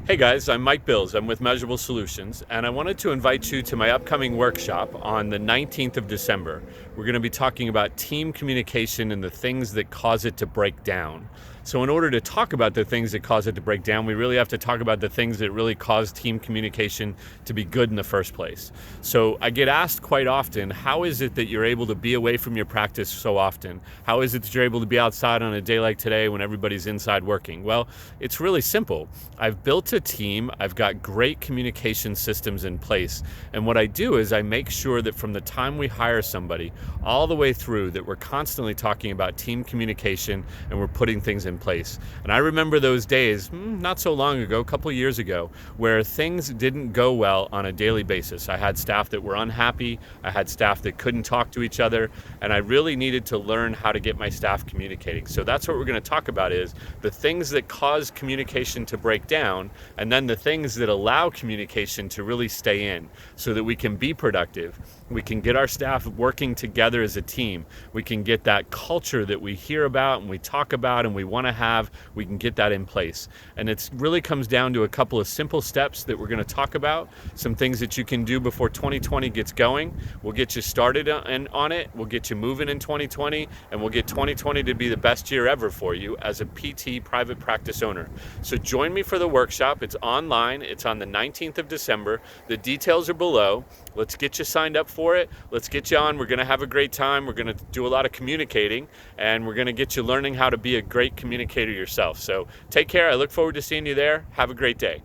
Hey guys, I'm Mike Bills. I'm with Measurable Solutions, and I wanted to invite you to my upcoming workshop on the 19th of December. We're going to be talking about team communication and the things that cause it to break down. So in order to talk about the things that cause it to break down, we really have to talk about the things that really cause team communication to be good in the first place. So I get asked quite often, how is it that you're able to be away from your practice so often? How is it that you're able to be outside on a day like today when everybody's inside working? Well, it's really simple. I've built a team, I've got great communication systems in place, and what I do is I make sure that from the time we hire somebody all the way through that we're constantly talking about team communication and we're putting things in place. And I remember those days, not so long ago, a couple of years ago, where things didn't go well on a daily basis. I had staff that were unhappy, I had staff that couldn't talk to each other, and I really needed to learn how to get my staff communicating. So that's what we're going to talk about, is the things that cause communication to break down, and then the things that allow communication to really stay in so that we can be productive. We can get our staff working together as a team. We can get that culture that we hear about and we talk about and we want to have. We can get that in place. And it really comes down to a couple of simple steps that we're going to talk about, some things that you can do before 2020 gets going. We'll get you started on it. We'll get you moving in 2020, and we'll get 2020 to be the best year ever for you as a PT private practice owner. So join me for the workshop. It's online. It's on the 19th of December. The details are below. Let's get you signed up for it. Let's get you on. We're going to have a great time. We're going to do a lot of communicating, and we're going to get you learning how to be a great communicator yourself. So take care. I look forward to seeing you there. Have a great day.